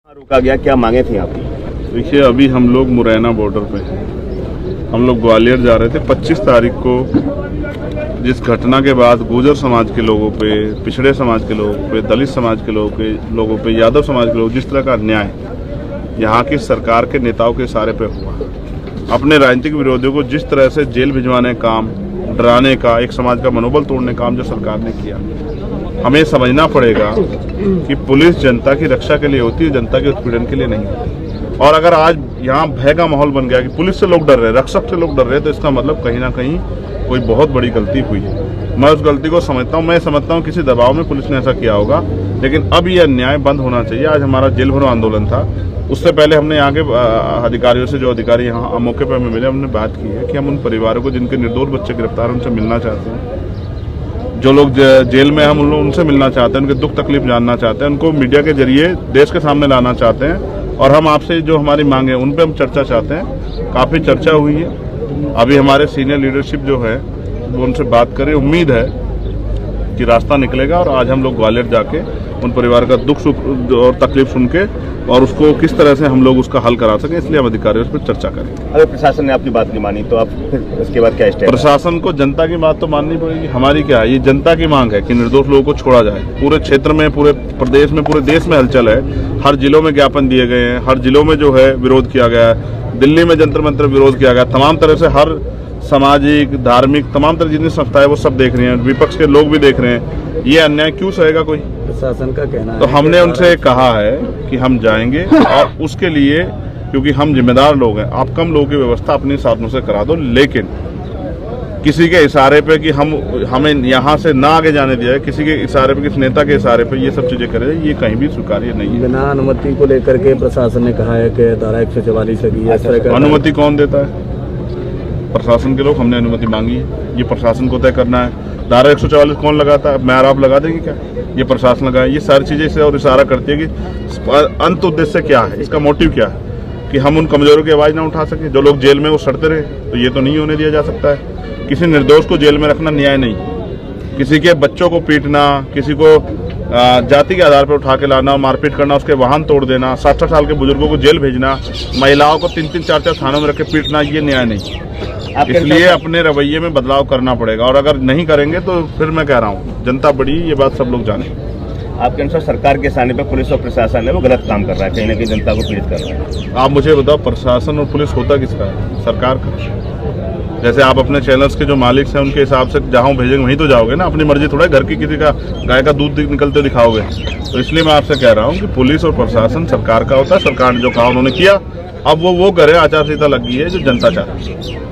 रोका गया, क्या मांगे थी आपकी? देखिए, अभी हम लोग मुरैना बॉर्डर पे हैं। हम लोग ग्वालियर जा रहे थे 25 तारीख को। जिस घटना के बाद गुर्जर समाज के लोगों पे, पिछड़े समाज के लोगों पे, दलित समाज के लोगों पे, यादव समाज के लोग, जिस तरह का अन्याय यहाँ की सरकार के नेताओं के इशारे पे हुआ, अपने राजनीतिक विरोधियों को जिस तरह से जेल भिजवाने का काम, डराने का, एक समाज का मनोबल तोड़ने का काम जो सरकार ने किया, हमें समझना पड़ेगा कि पुलिस जनता की रक्षा के लिए होती है, जनता के उत्पीड़न के लिए नहीं होती। और अगर आज यहाँ भय का माहौल बन गया कि पुलिस से लोग डर रहे, रक्षक से लोग डर रहे, तो इसका मतलब कहीं ना कहीं कोई बहुत बड़ी गलती हुई है। मैं उस गलती को समझता हूँ। मैं समझता हूँ किसी दबाव में पुलिस ने ऐसा किया होगा, लेकिन अब ये अन्याय बंद होना चाहिए। आज हमारा जेल भरो आंदोलन था, उससे पहले हमने यहाँ के अधिकारियों से, जो अधिकारी यहाँ मौके पर हमें मिले, हमने बात की है कि हम उन परिवारों को जिनके निर्दोष बच्चे गिरफ्तार, उनसे मिलना चाहते हैं। जो लोग जेल में, हम उनसे मिलना चाहते हैं, उनके दुख तकलीफ जानना चाहते हैं, उनको मीडिया के जरिए देश के सामने लाना चाहते हैं। और हम आपसे जो हमारी मांग है उन पे हम चर्चा चाहते हैं। काफ़ी चर्चा हुई है। अभी हमारे सीनियर लीडरशिप जो है वो उनसे बात करें, उम्मीद है कि रास्ता निकलेगा। और आज हम लोग ग्वालियर जाके उन परिवार का दुख सुख और तकलीफ सुन के और उसको किस तरह से हम लोग उसका हल करा सकें, इसलिए हम अधिकारियों से चर्चा करेंगे। अगर प्रशासन ने आपकी बात नहीं मानी तो आप फिर उसके बाद क्या स्टेप? प्रशासन को जनता की बात तो माननी पड़ेगी। हमारी क्या है, ये जनता की मांग है कि निर्दोष लोगों को छोड़ा जाए। पूरे क्षेत्र में, पूरे प्रदेश में, पूरे देश में हलचल है। हर जिलों में ज्ञापन दिए गए हैं, हर जिलों में जो है विरोध किया गया है। दिल्ली में जंतर मंतर विरोध किया गया। तमाम तरह से हर सामाजिक, धार्मिक, तमाम तरह जितनी संस्थाएं वो सब देख रही हैं, विपक्ष के लोग भी देख रहे हैं। ये अन्याय क्यों सहेगा कोई? प्रशासन का कहना है। तो हमने उनसे कहा है कि हम जाएंगे, और उसके लिए, क्योंकि हम जिम्मेदार लोग हैं, आप कम लोगों की व्यवस्था अपने साधनों से करा दो, लेकिन किसी के इशारे पे कि हमें यहाँ से ना आगे जाने दिया है, किसी के इशारे पे, किसी नेता के इशारे पे ये सब चीजें करे, ये कहीं भी स्वीकार्य नहीं है। बिना अनुमति को लेकर के प्रशासन ने कहा है कि धारा 144 लगी है। अनुमति कौन देता है? प्रशासन के लोग। हमने अनुमति मांगी है, ये प्रशासन को तय करना है। धारा 144 कौन लगाता है? मैं और आप लगा देंगे क्या? ये प्रशासन लगाए। ये सारी चीजें इससे और इशारा करती है कि अंत उद्देश्य क्या है, इसका मोटिव क्या है, कि हम उन कमजोरों की आवाज ना उठा सके। जो लोग जेल में वो सड़ते रहे, तो ये तो नहीं होने दिया जा सकता है। किसी निर्दोष को जेल में रखना न्याय नहीं। किसी के बच्चों को पीटना, किसी को जाति के आधार पर उठा के लाना, मारपीट करना, उसके वाहन तोड़ देना, 60 साल के बुजुर्गों को जेल भेजना, महिलाओं को 3-3, 4-4 थानों में रख के पीटना, ये न्याय नहीं। इसलिए अपने रवैये में बदलाव करना पड़ेगा। और अगर नहीं करेंगे तो फिर मैं कह रहा हूँ, जनता बड़ी, ये बात सब लोग जाने। आपके अनुसार सरकार के सामने पे पुलिस और प्रशासन है वो गलत काम कर रहा है, कहीं ना कहीं जनता को पीड़ित कर रहा है। आप मुझे बताओ, प्रशासन और पुलिस होता किसका है? सरकार का। जैसे आप अपने चैनल्स के जो मालिक हैं उनके हिसाब से जहाँ भेजेंगे वहीं तो जाओगे ना। अपनी मर्जी थोड़ा घर की किसी का गाय का दूध निकलते दिखाओगे। तो इसलिए मैं आपसे कह रहा हूँ कि पुलिस और प्रशासन सरकार का होता है। सरकार ने जो कहा उन्होंने किया, अब वो करे। आचार संहिता लग गई है जो जनता चाहती है।